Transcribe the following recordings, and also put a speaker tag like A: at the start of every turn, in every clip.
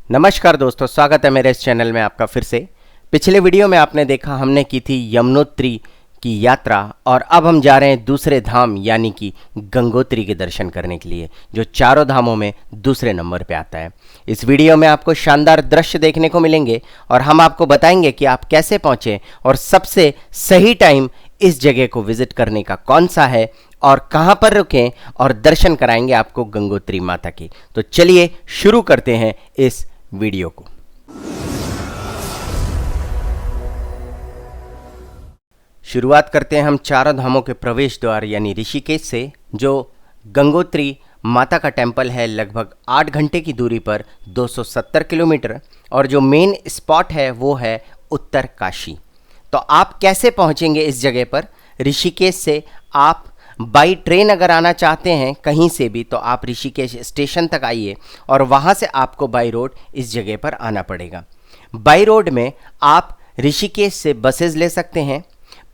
A: नमस्कार दोस्तों, स्वागत है मेरे इस चैनल में आपका फिर से। पिछले वीडियो में आपने देखा हमने की थी यमुनोत्री की यात्रा और अब हम जा रहे हैं दूसरे धाम यानी कि गंगोत्री के दर्शन करने के लिए, जो चारों धामों में दूसरे नंबर पे आता है। इस वीडियो में आपको शानदार दृश्य देखने को मिलेंगे और हम आपको बताएंगे कि आप कैसे पहुंचे और सबसे सही टाइम इस जगह को विजिट करने का कौन सा है और कहां पर रुकें और दर्शन कराएंगे आपको गंगोत्री माता की। तो चलिए शुरू करते हैं इस वीडियो को। शुरुआत करते हैं हम चारों धामों के प्रवेश द्वार यानी ऋषिकेश से, जो गंगोत्री माता का टेम्पल है लगभग 8 घंटे की दूरी पर 270 किलोमीटर, और जो मेन स्पॉट है वो है उत्तर काशी। तो आप कैसे पहुंचेंगे इस जगह पर? ऋषिकेश से आप बाई ट्रेन अगर आना चाहते हैं कहीं से भी तो आप ऋषिकेश स्टेशन तक आइए और वहाँ से आपको बाई रोड इस जगह पर आना पड़ेगा। बाई रोड में आप ऋषिकेश से बसेस ले सकते हैं,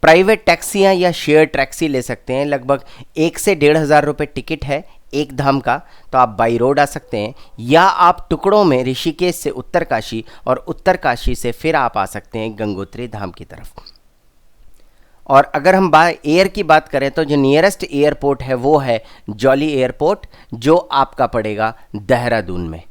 A: प्राइवेट टैक्सियाँ या शेयर टैक्सी ले सकते हैं। लगभग 1 से 1,500 रुपये टिकट है एक धाम का, तो आप बाई रोड आ सकते हैं, या आप टुकड़ों में ऋषिकेश से उत्तरकाशी और उत्तरकाशी से फिर आप आ सकते हैं गंगोत्री धाम की तरफ। और अगर हम बाय एयर की बात करें तो जो नियरेस्ट एयरपोर्ट है वो है जॉली एयरपोर्ट, जो आपका पड़ेगा देहरादून में।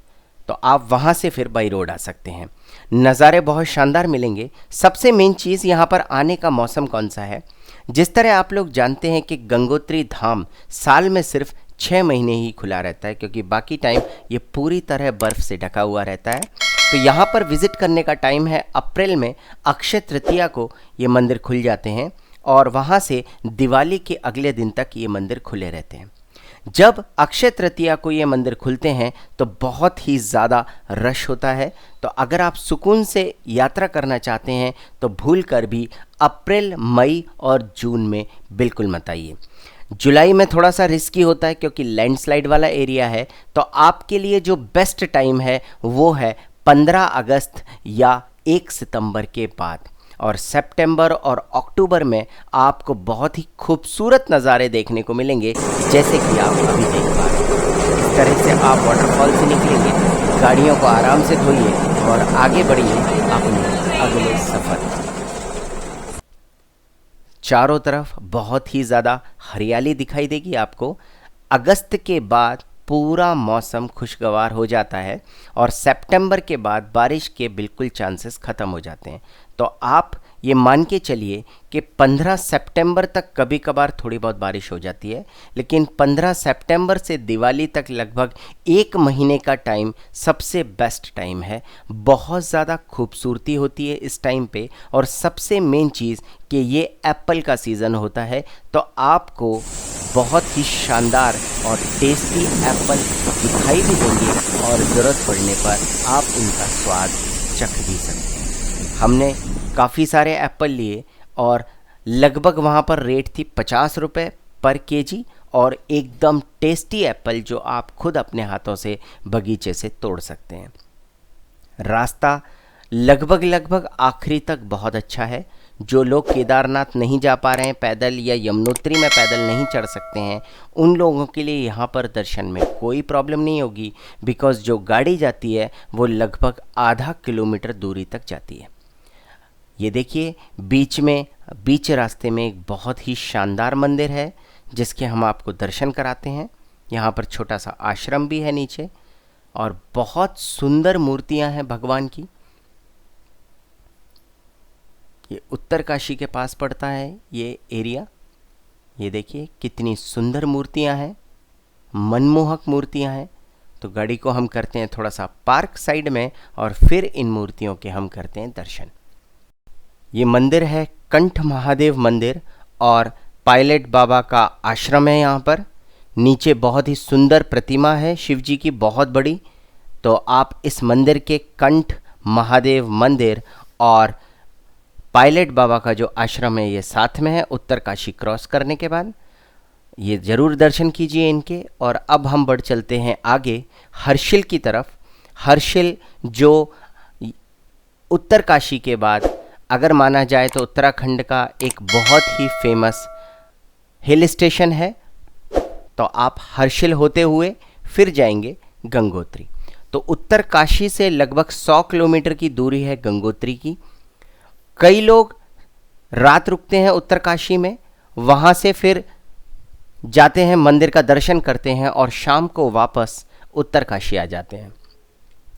A: तो आप वहाँ से फिर बाई रोड आ सकते हैं। नज़ारे बहुत शानदार मिलेंगे। सबसे मेन चीज़ यहाँ पर आने का मौसम कौन सा है। जिस तरह आप लोग जानते हैं कि गंगोत्री धाम साल में सिर्फ 6 महीने ही खुला रहता है, क्योंकि बाकी टाइम ये पूरी तरह बर्फ़ से ढका हुआ रहता है। तो यहाँ पर विज़िट करने का टाइम है अप्रैल में। अक्षय तृतीया को ये मंदिर खुल जाते हैं और वहाँ से दिवाली के अगले दिन तक ये मंदिर खुले रहते हैं। जब अक्षय तृतीया को ये मंदिर खुलते हैं तो बहुत ही ज़्यादा रश होता है। तो अगर आप सुकून से यात्रा करना चाहते हैं तो भूल कर भी अप्रैल, मई और जून में बिल्कुल मत आइए। जुलाई में थोड़ा सा रिस्की होता है क्योंकि लैंडस्लाइड वाला एरिया है। तो आपके लिए जो बेस्ट टाइम है वो है 15 अगस्त या 1 सितंबर के बाद। और सितंबर और अक्टूबर में आपको बहुत ही खूबसूरत नज़ारे देखने को मिलेंगे, जैसे कि आप अभी देख पा रहे हैं। इस तरह से आप वाटरफॉल से निकलेंगे, गाड़ियों को आराम से धोइए और आगे बढ़िए अपने अगले सफ़र। चारों तरफ बहुत ही ज़्यादा हरियाली दिखाई देगी आपको। अगस्त के बाद पूरा मौसम खुशगवार हो जाता है और सितंबर के बाद बारिश के बिल्कुल चांसेस ख़त्म हो जाते हैं। तो आप ये मान के चलिए कि 15 सितंबर तक कभी कभार थोड़ी बहुत बारिश हो जाती है, लेकिन 15 सितंबर से दिवाली तक लगभग 1 महीने का टाइम सबसे बेस्ट टाइम है। बहुत ज़्यादा खूबसूरती होती है इस टाइम पे, और सबसे मेन चीज़ कि ये एप्पल का सीज़न होता है। तो आपको बहुत ही शानदार और टेस्टी एप्पल दिखाई भी देंगे और ज़रूरत पड़ने पर आप उनका स्वाद चख भी सकते हैं। हमने काफ़ी सारे एप्पल लिए और लगभग वहाँ पर रेट थी 50 रुपये पर केजी, और एकदम टेस्टी एप्पल जो आप खुद अपने हाथों से बगीचे से तोड़ सकते हैं। रास्ता लगभग आखिरी तक बहुत अच्छा है। जो लोग केदारनाथ नहीं जा पा रहे हैं पैदल या यमुनोत्री में पैदल नहीं चढ़ सकते हैं, उन लोगों के लिए यहाँ पर दर्शन में कोई प्रॉब्लम नहीं होगी, बिकॉज़ जो गाड़ी जाती है वो लगभग आधा किलोमीटर दूरी तक जाती है। ये देखिए बीच रास्ते में एक बहुत ही शानदार मंदिर है जिसके हम आपको दर्शन कराते हैं। यहाँ पर छोटा सा आश्रम भी है नीचे और बहुत सुंदर मूर्तियाँ हैं भगवान की। ये उत्तरकाशी के पास पड़ता है ये एरिया। ये देखिए कितनी सुंदर मूर्तियाँ हैं, मनमोहक मूर्तियाँ हैं। तो गाड़ी को हम करते हैं थोड़ा सा पार्क साइड में और फिर इन मूर्तियों के हम करते हैं दर्शन। ये मंदिर है कंठ महादेव मंदिर और पायलट बाबा का आश्रम है यहाँ पर। नीचे बहुत ही सुंदर प्रतिमा है शिव जी की, बहुत बड़ी। तो आप इस मंदिर के कंठ महादेव मंदिर और पायलट बाबा का जो आश्रम है ये साथ में है। उत्तरकाशी क्रॉस करने के बाद ये ज़रूर दर्शन कीजिए इनके। और अब हम बढ़ चलते हैं आगे हर्षिल की तरफ। हर्षिल जो उत्तरकाशी के बाद अगर माना जाए तो उत्तराखंड का एक बहुत ही फेमस हिल स्टेशन है। तो आप हर्षिल होते हुए फिर जाएंगे गंगोत्री। तो उत्तरकाशी से लगभग 100 किलोमीटर की दूरी है गंगोत्री की। कई लोग रात रुकते हैं उत्तरकाशी में, वहाँ से फिर जाते हैं, मंदिर का दर्शन करते हैं और शाम को वापस उत्तरकाशी आ जाते हैं।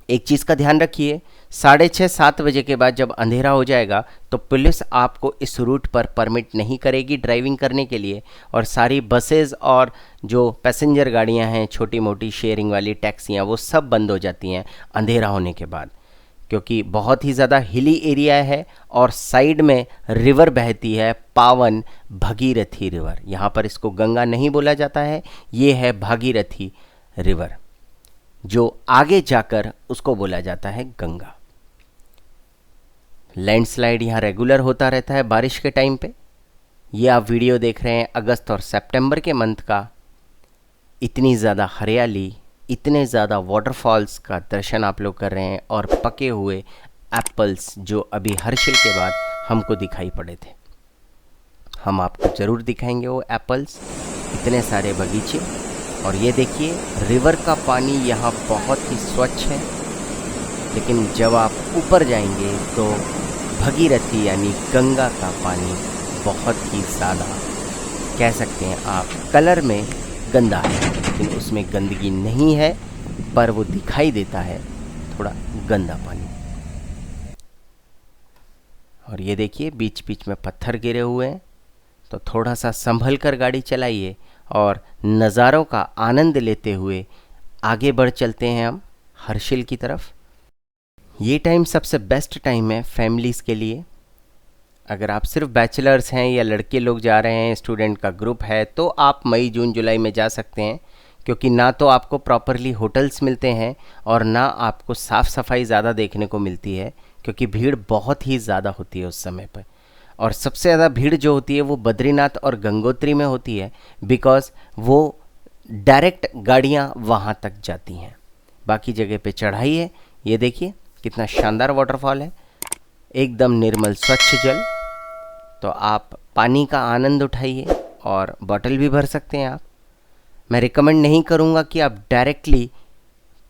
A: एक चीज़ का ध्यान रखिए, 6:30-7 बजे के बाद जब अंधेरा हो जाएगा तो पुलिस आपको इस रूट पर परमिट नहीं करेगी ड्राइविंग करने के लिए, और सारी बसेस और जो पैसेंजर गाड़ियां हैं, छोटी मोटी शेयरिंग वाली टैक्सियां, वो सब बंद हो जाती हैं अंधेरा होने के बाद, क्योंकि बहुत ही ज़्यादा हिली एरिया है और साइड में रिवर बहती है, पावन भगीरथी रिवर। यहाँ पर इसको गंगा नहीं बोला जाता है, ये है भागीरथी रिवर, जो आगे जाकर उसको बोला जाता है गंगा। लैंडस्लाइड यहाँ रेगुलर होता रहता है बारिश के टाइम पे। ये आप वीडियो देख रहे हैं अगस्त और सितंबर के मंथ का। इतनी ज़्यादा हरियाली, इतने ज़्यादा वाटरफॉल्स का दर्शन आप लोग कर रहे हैं, और पके हुए एप्पल्स जो अभी हर्षिल के बाद हमको दिखाई पड़े थे, हम आपको ज़रूर दिखाएंगे वो एप्पल्स, इतने सारे बगीचे। और ये देखिए रिवर का पानी यहाँ बहुत ही स्वच्छ है, लेकिन जब आप ऊपर जाएंगे तो भगीरथी यानी गंगा का पानी बहुत ही ज़्यादा, कह सकते हैं आप, कलर में गंदा है, लेकिन उसमें गंदगी नहीं है, पर वो दिखाई देता है थोड़ा गंदा पानी। और ये देखिए बीच बीच में पत्थर गिरे हुए हैं, तो थोड़ा सा संभल कर गाड़ी चलाइए और नज़ारों का आनंद लेते हुए आगे बढ़ चलते हैं हम हर्षिल की तरफ। ये टाइम सबसे बेस्ट टाइम है फैमिलीज़ के लिए। अगर आप सिर्फ बैचलर्स हैं या लड़के लोग जा रहे हैं, स्टूडेंट का ग्रुप है, तो आप मई जून जुलाई में जा सकते हैं, क्योंकि ना तो आपको प्रॉपरली होटल्स मिलते हैं और ना आपको साफ़ सफाई ज़्यादा देखने को मिलती है, क्योंकि भीड़ बहुत ही ज़्यादा होती है उस समय पर। और सबसे ज़्यादा भीड़ जो होती है वो बद्रीनाथ और गंगोत्री में होती है, बिकॉज़ वो डायरेक्ट गाड़ियाँ वहाँ तक जाती हैं। बाकी जगह पे चढ़ाई है। ये देखिए कितना शानदार वाटरफॉल है, एकदम निर्मल स्वच्छ जल। तो आप पानी का आनंद उठाइए और बॉटल भी भर सकते हैं आप। मैं रिकमेंड नहीं करूँगा कि आप डायरेक्टली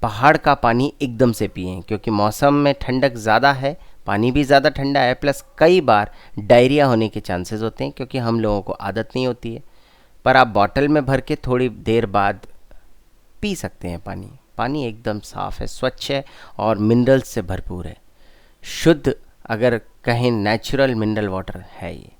A: पहाड़ का पानी एकदम से पिएं, क्योंकि मौसम में ठंडक ज़्यादा है, पानी भी ज़्यादा ठंडा है, प्लस कई बार डायरिया होने के चांसेस होते हैं, क्योंकि हम लोगों को आदत नहीं होती है। पर आप बॉटल में भर के थोड़ी देर बाद पी सकते हैं पानी। पानी एकदम साफ़ है, स्वच्छ है और मिनरल्स से भरपूर है, शुद्ध, अगर कहें नेचुरल मिनरल वाटर है ये।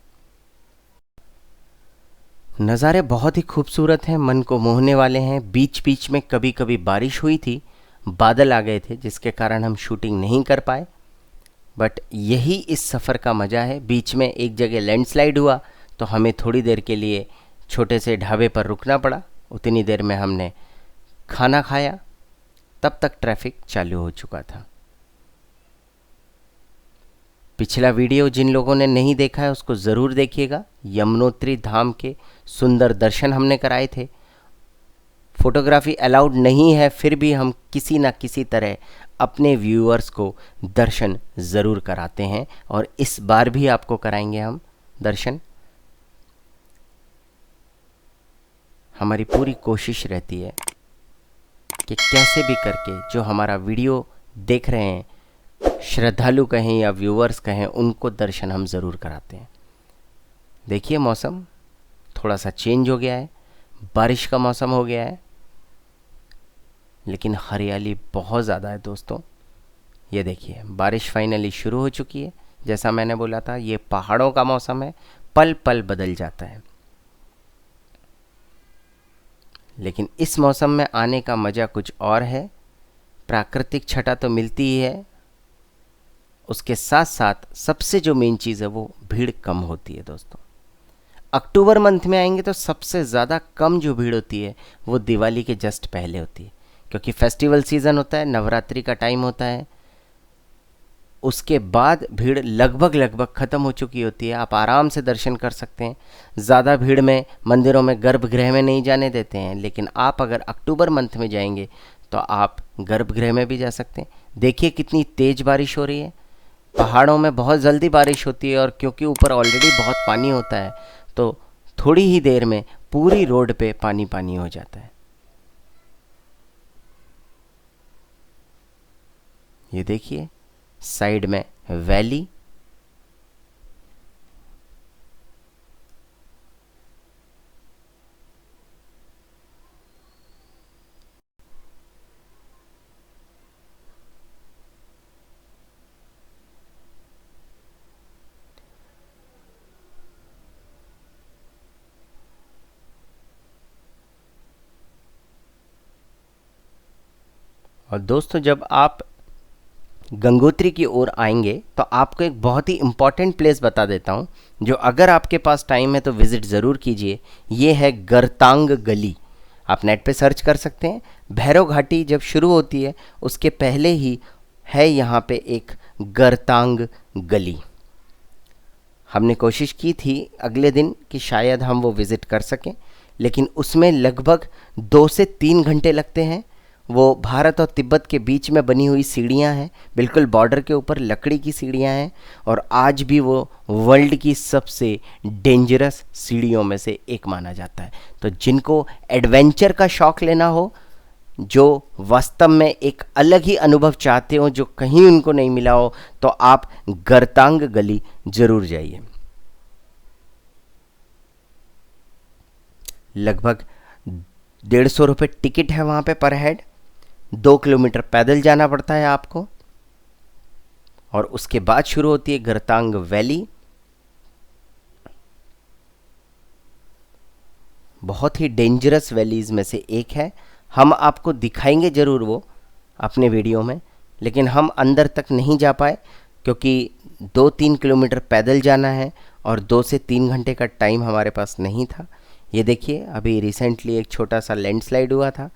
A: नज़ारे बहुत ही खूबसूरत हैं, मन को मोहने वाले हैं। बीच बीच में कभी कभी बारिश हुई थी, बादल आ गए थे, जिसके कारण हम शूटिंग नहीं कर पाए, बट यही इस सफ़र का मज़ा है। बीच में एक जगह लैंडस्लाइड हुआ तो हमें थोड़ी देर के लिए छोटे से ढाबे पर रुकना पड़ा। उतनी देर में हमने खाना खाया, तब तक ट्रैफिक चालू हो चुका था। पिछला वीडियो जिन लोगों ने नहीं देखा है उसको ज़रूर देखिएगा। यमुनोत्री धाम के सुंदर दर्शन हमने कराए थे। फोटोग्राफी अलाउड नहीं है, फिर भी हम किसी ना किसी तरह अपने व्यूअर्स को दर्शन ज़रूर कराते हैं, और इस बार भी आपको कराएंगे हम दर्शन। हमारी पूरी कोशिश रहती है कि कैसे भी करके जो हमारा वीडियो देख रहे हैं, श्रद्धालु कहें या व्यूअर्स कहें, उनको दर्शन हम ज़रूर कराते हैं। देखिए मौसम थोड़ा सा चेंज हो गया है, बारिश का मौसम हो गया है, लेकिन हरियाली बहुत ज़्यादा है दोस्तों। ये देखिए बारिश फाइनली शुरू हो चुकी है। जैसा मैंने बोला था, ये पहाड़ों का मौसम है, पल पल बदल जाता है, लेकिन इस मौसम में आने का मज़ा कुछ और है। प्राकृतिक छटा तो मिलती ही है, उसके साथ साथ सबसे जो मेन चीज़ है वो भीड़ कम होती है दोस्तों। अक्टूबर मंथ में आएंगे तो सबसे ज़्यादा कम जो भीड़ होती है वो दिवाली के जस्ट पहले होती है, क्योंकि फेस्टिवल सीज़न होता है, नवरात्रि का टाइम होता है। उसके बाद भीड़ लगभग ख़त्म हो चुकी होती है, आप आराम से दर्शन कर सकते हैं। ज़्यादा भीड़ में मंदिरों में गर्भगृह में नहीं जाने देते हैं, लेकिन आप अगर अक्टूबर मंथ में जाएंगे तो आप गर्भगृह में भी जा सकते हैं। देखिए कितनी तेज़ बारिश हो रही है। पहाड़ों में बहुत जल्दी बारिश होती है, और क्योंकि ऊपर ऑलरेडी बहुत पानी होता है तो थोड़ी ही देर में पूरी रोड पे पानी पानी हो जाता है। ये देखिए साइड में वैली, और दोस्तों जब आप गंगोत्री की ओर आएंगे तो आपको एक बहुत ही इम्पॉर्टेंट प्लेस बता देता हूँ, जो अगर आपके पास टाइम है तो विज़िट ज़रूर कीजिए। ये है गरतांग गली। आप नेट पे सर्च कर सकते हैं। भैरव घाटी जब शुरू होती है उसके पहले ही है यहाँ पे एक गरतांग गली। हमने कोशिश की थी अगले दिन कि शायद हम वो विज़िट कर सकें, लेकिन उसमें लगभग 2 से 3 घंटे लगते हैं। वो भारत और तिब्बत के बीच में बनी हुई सीढ़ियाँ हैं, बिल्कुल बॉर्डर के ऊपर लकड़ी की सीढ़ियाँ हैं, और आज भी वो वर्ल्ड की सबसे डेंजरस सीढ़ियों में से एक माना जाता है। तो जिनको एडवेंचर का शौक़ लेना हो, जो वास्तव में एक अलग ही अनुभव चाहते हो जो कहीं उनको नहीं मिला हो, तो आप गरतांग गली ज़रूर जाइए। लगभग 150 रुपये टिकट है वहाँ पे पर हेड। 2 किलोमीटर पैदल जाना पड़ता है आपको, और उसके बाद शुरू होती है गरतांग वैली। बहुत ही डेंजरस वैलीज़ में से एक है। हम आपको दिखाएंगे ज़रूर वो अपने वीडियो में, लेकिन हम अंदर तक नहीं जा पाए क्योंकि 2-3 किलोमीटर पैदल जाना है और 2 से 3 घंटे का टाइम हमारे पास नहीं था। ये देखिए अभी रिसेंटली एक छोटा सा लैंडस्लाइड हुआ था,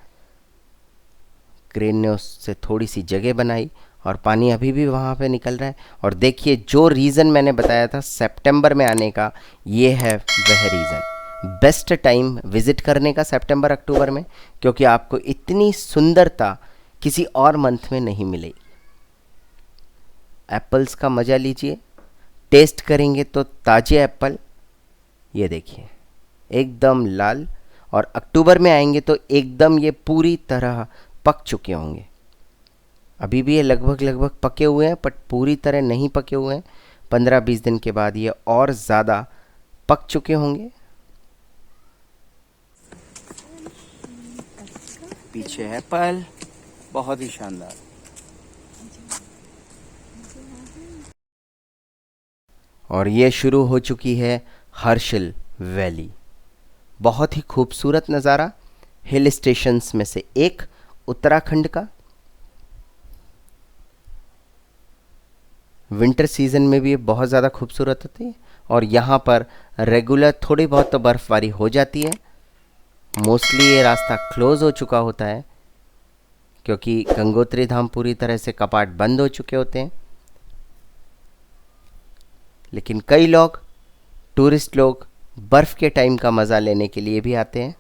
A: क्रेन ने उससे थोड़ी सी जगह बनाई और पानी अभी भी वहाँ पे निकल रहा है। और देखिए जो रीज़न मैंने बताया था सितंबर में आने का, ये है वह रीज़न। बेस्ट टाइम विज़िट करने का सितंबर अक्टूबर में, क्योंकि आपको इतनी सुंदरता किसी और मंथ में नहीं मिलेगी। एप्पल्स का मज़ा लीजिए, टेस्ट करेंगे तो ताज़े एप्पल, ये देखिए एकदम लाल, और अक्टूबर में आएंगे तो एकदम ये पूरी तरह पक चुके होंगे। अभी भी ये लगभग पके हुए हैं, बट पूरी तरह नहीं पके हुए हैं। 15-20 दिन के बाद ये और ज़्यादा पक चुके होंगे। पीछे है एप्पल, बहुत ही शानदार। और ये शुरू हो चुकी है हर्षिल वैली। बहुत ही खूबसूरत नज़ारा, हिल स्टेशंस में से एक उत्तराखंड का। विंटर सीजन में भी ये बहुत ज़्यादा खूबसूरत होती है, और यहाँ पर रेगुलर थोड़ी बहुत तो बर्फ़बारी हो जाती है। मोस्टली ये रास्ता क्लोज़ हो चुका होता है क्योंकि गंगोत्री धाम पूरी तरह से कपाट बंद हो चुके होते हैं, लेकिन कई लोग, टूरिस्ट लोग, बर्फ़ के टाइम का मज़ा लेने के लिए भी आते हैं।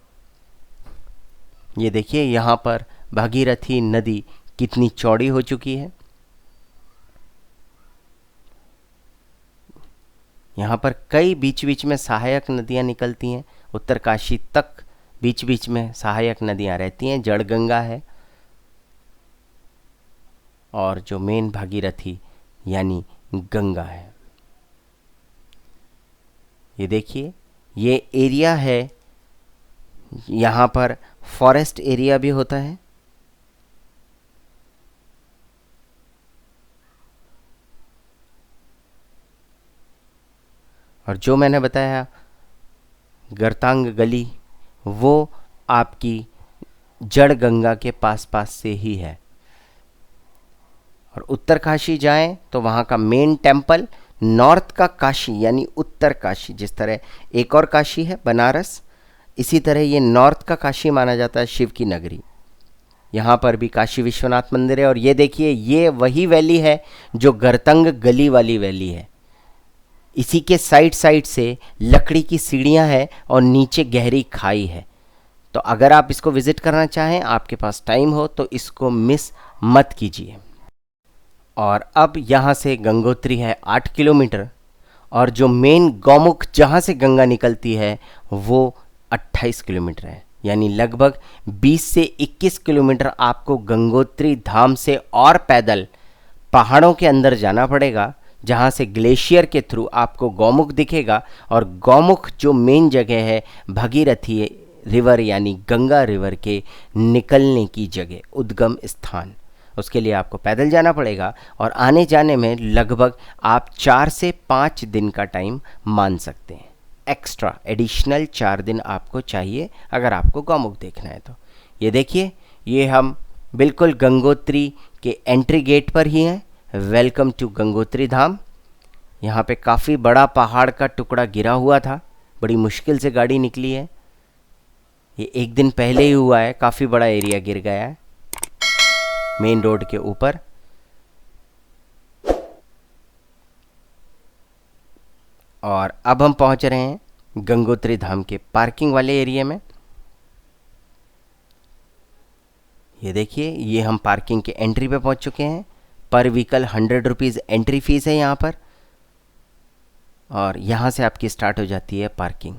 A: ये देखिए यहाँ पर भागीरथी नदी कितनी चौड़ी हो चुकी है। यहाँ पर कई बीच बीच में सहायक नदियाँ निकलती हैं। उत्तरकाशी तक बीच बीच में सहायक नदियाँ रहती हैं। जड़गंगा है और जो मेन भागीरथी यानी गंगा है। ये देखिए ये एरिया है, यहाँ पर फॉरेस्ट एरिया भी होता है। और जो मैंने बताया गरतांग गली, वो आपकी जड़ गंगा के पास पास से ही है। और उत्तरकाशी जाएं तो वहाँ का मेन टेम्पल, नॉर्थ का काशी यानी उत्तर काशी, जिस तरह एक और काशी है बनारस, इसी तरह ये नॉर्थ का काशी माना जाता है, शिव की नगरी। यहाँ पर भी काशी विश्वनाथ मंदिर है। और ये देखिए ये वही वैली है जो गरतंग गली वाली वैली है। इसी के साइड साइड से लकड़ी की सीढ़ियाँ हैं और नीचे गहरी खाई है। तो अगर आप इसको विज़िट करना चाहें, आपके पास टाइम हो, तो इसको मिस मत कीजिए। और अब यहाँ से गंगोत्री है 8 किलोमीटर, और जो मेन गौमुख जहाँ से गंगा निकलती है वो 28 किलोमीटर है। यानी लगभग 20 से 21 किलोमीटर आपको गंगोत्री धाम से और पैदल पहाड़ों के अंदर जाना पड़ेगा, जहाँ से ग्लेशियर के थ्रू आपको गौमुख दिखेगा। और गौमुख जो मेन जगह है भगीरथी रिवर यानी गंगा रिवर के निकलने की जगह, उद्गम स्थान, उसके लिए आपको पैदल जाना पड़ेगा। और आने जाने में लगभग आप 4 से 5 दिन का टाइम मान सकते हैं। एक्स्ट्रा एडिशनल 4 दिन आपको चाहिए अगर आपको गौमुख देखना है तो। ये देखिए, ये हम बिल्कुल गंगोत्री के एंट्री गेट पर ही हैं। वेलकम टू गंगोत्री धाम। यहाँ पे काफ़ी बड़ा पहाड़ का टुकड़ा गिरा हुआ था, बड़ी मुश्किल से गाड़ी निकली है। ये एक दिन पहले ही हुआ है, काफ़ी बड़ा एरिया गिर गया है मेन रोड के ऊपर। और अब हम पहुंच रहे हैं गंगोत्री धाम के पार्किंग वाले एरिया में। ये देखिए, ये हम पार्किंग के एंट्री पे पहुंच चुके हैं। पर व्हीकल 100 रुपीज़ एंट्री फीस है यहाँ पर। और यहाँ से आपकी स्टार्ट हो जाती है पार्किंग।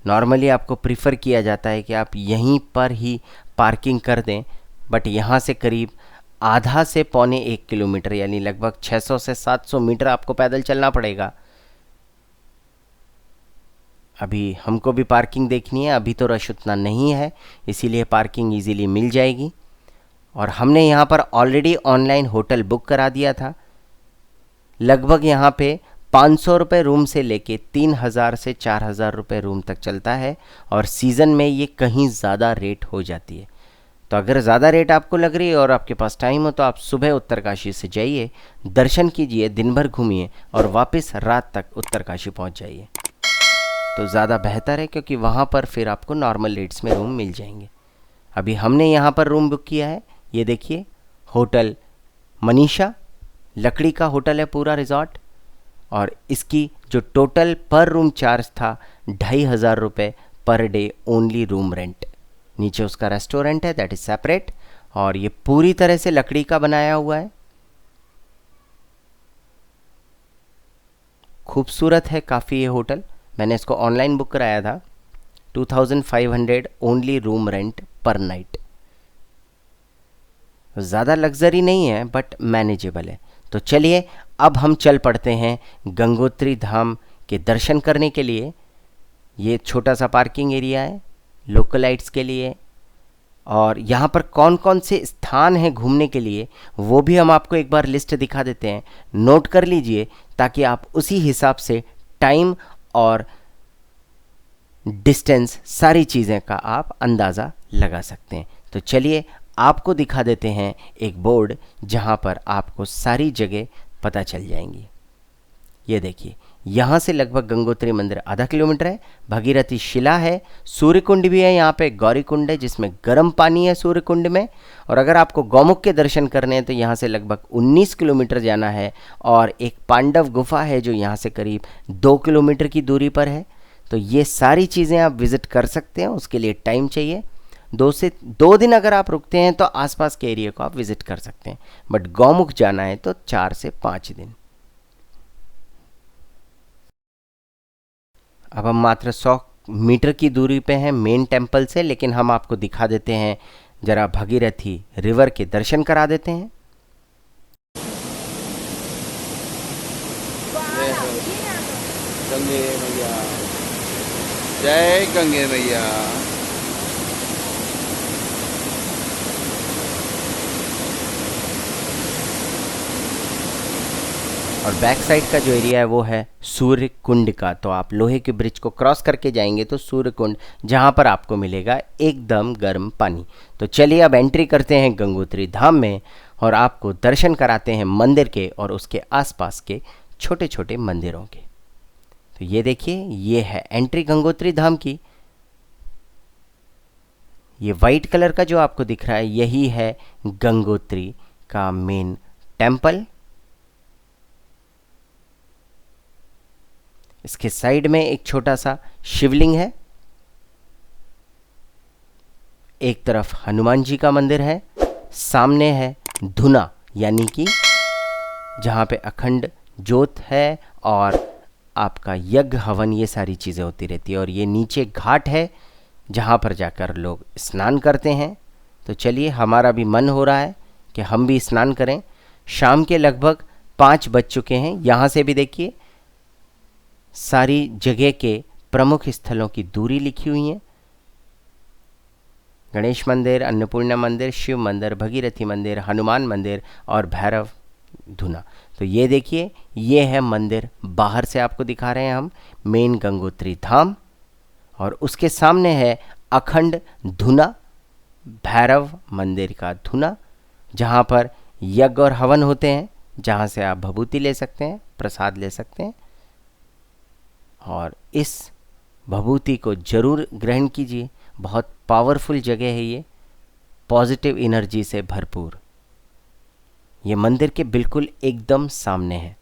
A: नॉर्मली आपको प्रीफर किया जाता है कि आप यहीं पर ही पार्किंग कर दें, बट यहाँ से करीब आधा से पौने 1 किलोमीटर यानी लगभग 600 से 700 मीटर आपको पैदल चलना पड़ेगा। अभी हमको भी पार्किंग देखनी है, अभी तो रश उतना नहीं है, इसीलिए पार्किंग इजीली मिल जाएगी। और हमने यहाँ पर ऑलरेडी ऑनलाइन होटल बुक करा दिया था। लगभग यहाँ पे 500 रुपये रूम से लेके 3000 से 4000 रुपये रूम तक चलता है। और सीज़न में ये कहीं ज़्यादा रेट हो जाती है। तो अगर ज़्यादा रेट आपको लग रही है और आपके पास टाइम हो तो आप सुबह उत्तरकाशी से जाइए, दर्शन कीजिए, दिन भर घूमिए और वापस रात तक उत्तरकाशी पहुंच जाइए, तो ज़्यादा बेहतर है, क्योंकि वहाँ पर फिर आपको नॉर्मल रेट्स में रूम मिल जाएंगे। अभी हमने यहाँ पर रूम बुक किया है। ये देखिए, होटल मनीषा, लकड़ी का होटल है पूरा रिजॉर्ट। और इसकी जो टोटल पर रूम चार्ज था 2500 रुपये per day only room rent. नीचे उसका रेस्टोरेंट है, दैट इज़ सेपरेट। और ये पूरी तरह से लकड़ी का बनाया हुआ है, खूबसूरत है काफ़ी ये होटल। मैंने इसको ऑनलाइन बुक कराया था। 2500 ओनली रूम रेंट पर नाइट। ज़्यादा लग्जरी नहीं है बट मैनेजेबल है। तो चलिए अब हम चल पड़ते हैं गंगोत्री धाम के दर्शन करने के लिए। ये छोटा सा पार्किंग एरिया है लोकलाइट्स के लिए। और यहाँ पर कौन कौन से स्थान हैं घूमने के लिए वो भी हम आपको एक बार लिस्ट दिखा देते हैं, नोट कर लीजिए, ताकि आप उसी हिसाब से टाइम और डिस्टेंस सारी चीज़ें का आप अंदाज़ा लगा सकते हैं। तो चलिए आपको दिखा देते हैं एक बोर्ड जहाँ पर आपको सारी जगह पता चल जाएंगी। ये देखिए, यहाँ से लगभग गंगोत्री मंदिर आधा किलोमीटर है। भगीरथी शिला है, सूर्य कुंड भी है, यहाँ पे गौरी कुंड है जिसमें गर्म पानी है सूर्य कुंड में। और अगर आपको गौमुख के दर्शन करने हैं तो यहाँ से लगभग 19 किलोमीटर जाना है। और एक पांडव गुफा है जो यहाँ से करीब 2 किलोमीटर की दूरी पर है। तो ये सारी चीज़ें आप विज़िट कर सकते हैं, उसके लिए टाइम चाहिए। 2 दिन अगर आप रुकते हैं तो आसपास के एरिया को आप विज़िट कर सकते हैं, बट गौमुख जाना है तो 4 से 5 दिन। अब हम मात्र 100 मीटर की दूरी पे हैं मेन टेम्पल से, लेकिन हम आपको दिखा देते हैं, जरा भगीरथी रिवर के दर्शन करा देते हैं।
B: गंगे मैया, जय गंगे मैया।
A: और बैक साइड का जो एरिया है वो है सूर्य कुंड का। तो आप लोहे के ब्रिज को क्रॉस करके जाएंगे तो सूर्य कुंड, जहाँ पर आपको मिलेगा एकदम गर्म पानी। तो चलिए अब एंट्री करते हैं गंगोत्री धाम में और आपको दर्शन कराते हैं मंदिर के और उसके आसपास के छोटे छोटे मंदिरों के। तो ये देखिए, ये है एंट्री गंगोत्री धाम की। ये वाइट कलर का जो आपको दिख रहा है यही है गंगोत्री का मेन टेम्पल। इसके साइड में एक छोटा सा शिवलिंग है, एक तरफ हनुमान जी का मंदिर है, सामने है धुना यानी कि जहाँ पे अखंड ज्योत है और आपका यज्ञ हवन ये सारी चीज़ें होती रहती है। और ये नीचे घाट है जहाँ पर जाकर लोग स्नान करते हैं। तो चलिए, हमारा भी मन हो रहा है कि हम भी स्नान करें। शाम के लगभग 5 बज चुके हैं। यहाँ से भी देखिए सारी जगह के प्रमुख स्थलों की दूरी लिखी हुई है। गणेश मंदिर, अन्नपूर्णा मंदिर, शिव मंदिर, भगीरथी मंदिर, हनुमान मंदिर और भैरव धुना। तो ये देखिए, ये है मंदिर, बाहर से आपको दिखा रहे हैं हम, मेन गंगोत्री धाम। और उसके सामने है अखंड धुना, भैरव मंदिर का धुना, जहाँ पर यज्ञ और हवन होते हैं, जहाँ से आप भभूति ले सकते हैं, प्रसाद ले सकते हैं। और इस भभूति को जरूर ग्रहण कीजिए, बहुत पावरफुल जगह है ये, पॉजिटिव एनर्जी से भरपूर। ये मंदिर के बिल्कुल एकदम सामने है।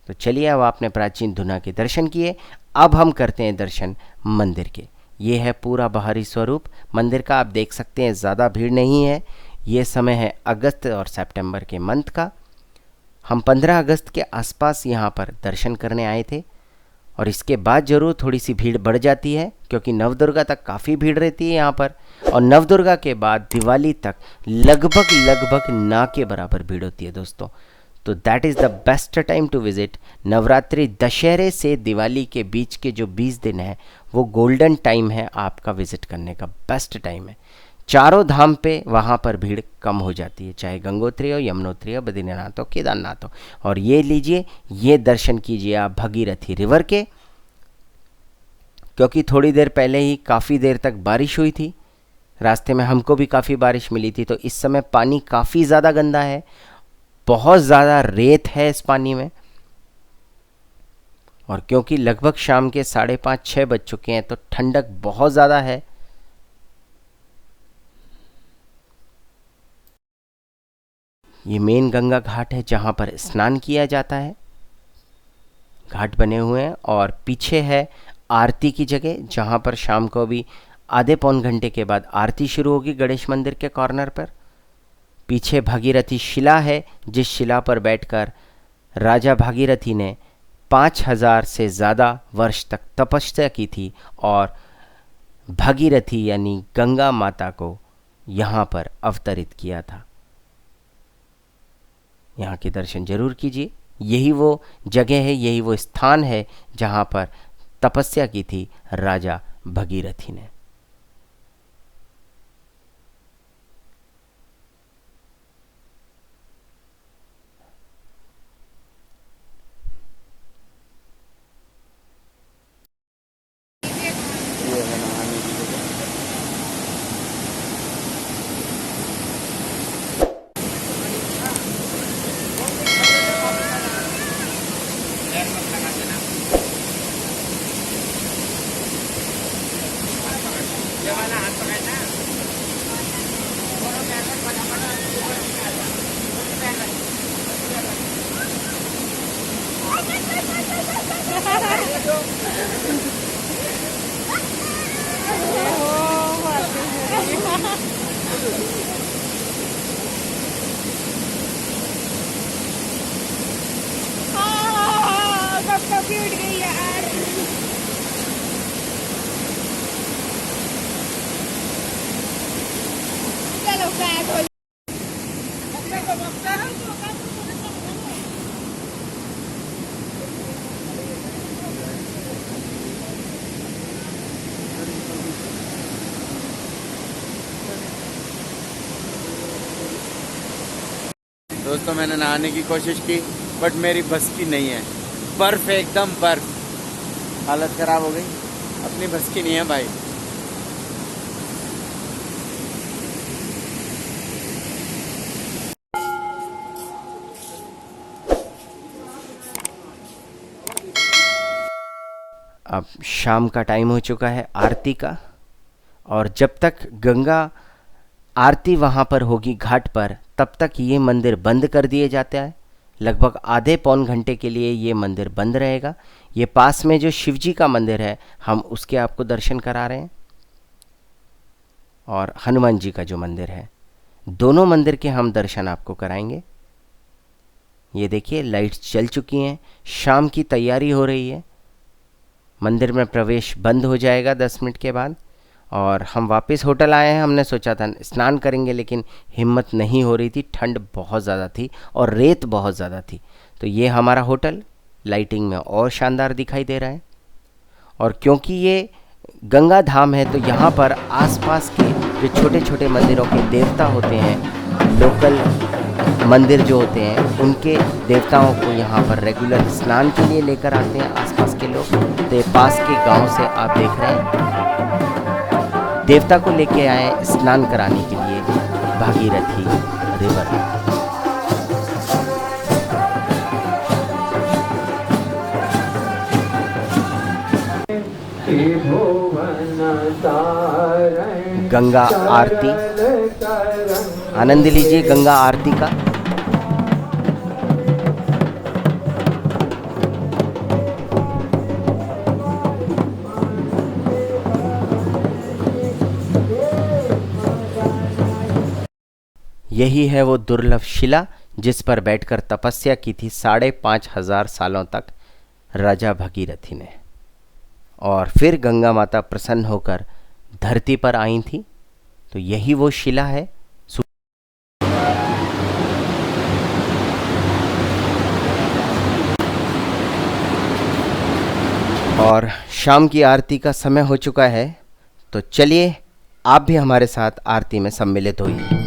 A: तो चलिए, अब आपने प्राचीन धुना के दर्शन किए, अब हम करते हैं दर्शन मंदिर के। ये है पूरा बाहरी स्वरूप मंदिर का। आप देख सकते हैं ज़्यादा भीड़ नहीं है। ये समय है अगस्त और सितंबर के मंथ का। हम 15 अगस्त के आसपास यहाँ पर दर्शन करने आए थे, और इसके बाद ज़रूर थोड़ी सी भीड़ बढ़ जाती है, क्योंकि नवदुर्गा तक काफ़ी भीड़ रहती है यहाँ पर। और नवदुर्गा के बाद दिवाली तक लगभग ना के बराबर भीड़ होती है दोस्तों। तो that is the best time to visit. Navratri, दशहरे से दिवाली के बीच के जो 20 दिन है, वो गोल्डन टाइम है आपका विज़िट करने का, बेस्ट टाइम है। चारों धाम पे वहाँ पर भीड़ कम हो जाती है, चाहे गंगोत्री हो, यमुनोत्री हो, बद्रीनाथ हो, केदारनाथ हो। और ये लीजिए, ये दर्शन कीजिए आप भगीरथी रिवर के, क्योंकि थोड़ी देर पहले ही काफ़ी देर तक बारिश हुई थी, रास्ते में हमको भी काफ़ी बारिश मिली थी। तो इस समय पानी काफ़ी ज़्यादा गंदा है, बहुत ज़्यादा रेत है इस पानी में। और क्योंकि लगभग शाम के 5:30-6 बज चुके हैं, तो ठंडक बहुत ज़्यादा है। ये मेन गंगा घाट है जहाँ पर स्नान किया जाता है। घाट बने हुए हैं, और पीछे है आरती की जगह, जहाँ पर शाम को भी आधे पौन घंटे के बाद आरती शुरू होगी गणेश मंदिर के कॉर्नर पर। पीछे भागीरथी शिला है, जिस शिला पर बैठकर राजा भागीरथी ने 5000 से ज़्यादा वर्ष तक तपस्या की थी, और भागीरथी यानी गंगा माता को यहाँ पर अवतरित किया था। यहाँ के दर्शन जरूर कीजिए। यही वो जगह है, यही वो स्थान है जहाँ पर तपस्या की थी राजा भगीरथी ने।
B: ये है नहाने की जगह। दोस्तों, मैंने नहाने की कोशिश की, बट मेरी बस की नहीं है। बर्फ है, एकदम बर्फ, हालत ख़राब हो गई। अपनी बस की नहीं है भाई।
A: अब शाम का टाइम हो चुका है आरती का, और जब तक गंगा आरती वहाँ पर होगी घाट पर, तब तक ये मंदिर बंद कर दिए जाता है। लगभग आधे पौन घंटे के लिए ये मंदिर बंद रहेगा। ये पास में जो शिव जी का मंदिर है, हम उसके आपको दर्शन करा रहे हैं, और हनुमान जी का जो मंदिर है, दोनों मंदिर के हम दर्शन आपको कराएंगे। ये देखिए, लाइट्स जल चुकी हैं, शाम की तैयारी हो रही है। मंदिर में प्रवेश बंद हो जाएगा 10 मिनट के बाद, और हम वापस होटल आए हैं। हमने सोचा था स्नान करेंगे, लेकिन हिम्मत नहीं हो रही थी, ठंड बहुत ज़्यादा थी और रेत बहुत ज़्यादा थी। तो ये हमारा होटल लाइटिंग में और शानदार दिखाई दे रहा है। और क्योंकि ये गंगा धाम है तो यहाँ पर आसपास के जो छोटे छोटे मंदिरों के देवता होते हैं, लोकल मंदिर जो होते हैं, उनके देवताओं को यहाँ पर रेगुलर स्नान के लिए लेकर आते हैं आसपास के लोग। तो पास के गांव से आप देख रहे हैं देवता को लेके आए स्नान कराने के लिए भागीरथी रिवर में। गंगा आरती, आनंद लीजिए गंगा आरती का। यही है वो दुर्लभ शिला जिस पर बैठकर तपस्या की थी 5,500 सालों तक राजा भगीरथी ने, और फिर गंगा माता प्रसन्न होकर धरती पर आई थी। तो यही वो शिला है। और शाम की आरती का समय हो चुका है, तो चलिए आप भी हमारे साथ आरती में सम्मिलित होइए।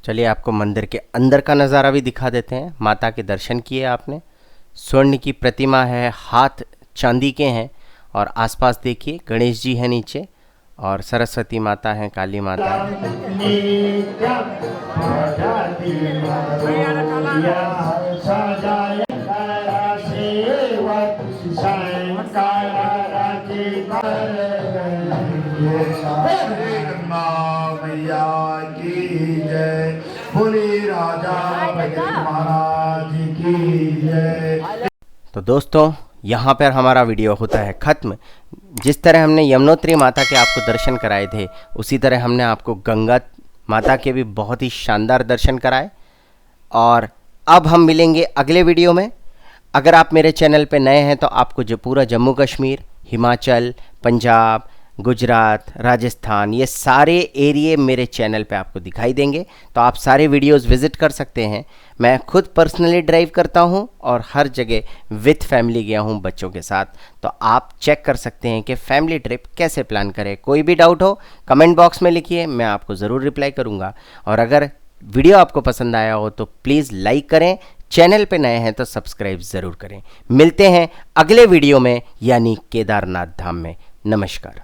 A: चलिए आपको मंदिर के अंदर का नज़ारा भी दिखा देते हैं। माता के दर्शन किए आपने, स्वर्ण की प्रतिमा है, हाथ चांदी के हैं, और आसपास देखिए गणेश जी हैं नीचे, और सरस्वती माता हैं, काली माता है। तो दोस्तों यहाँ पर हमारा वीडियो होता है ख़त्म। जिस तरह हमने यमुनोत्री माता के आपको दर्शन कराए थे, उसी तरह हमने आपको गंगा माता के भी बहुत ही शानदार दर्शन कराए। और अब हम मिलेंगे अगले वीडियो में। अगर आप मेरे चैनल पे नए हैं तो आपको जो पूरा जम्मू कश्मीर, हिमाचल, पंजाब, गुजरात, राजस्थान, ये सारे एरिए मेरे चैनल पे आपको दिखाई देंगे। तो आप सारे वीडियोस विज़िट कर सकते हैं। मैं खुद पर्सनली ड्राइव करता हूँ और हर जगह विथ फैमिली गया हूँ बच्चों के साथ। तो आप चेक कर सकते हैं कि फैमिली ट्रिप कैसे प्लान करें। कोई भी डाउट हो कमेंट बॉक्स में लिखिए, मैं आपको ज़रूर रिप्लाई करूँगा। और अगर वीडियो आपको पसंद आया हो तो प्लीज़ लाइक करें, चैनल पे नए हैं तो सब्सक्राइब ज़रूर करें। मिलते हैं अगले वीडियो में यानी केदारनाथ धाम में। नमस्कार।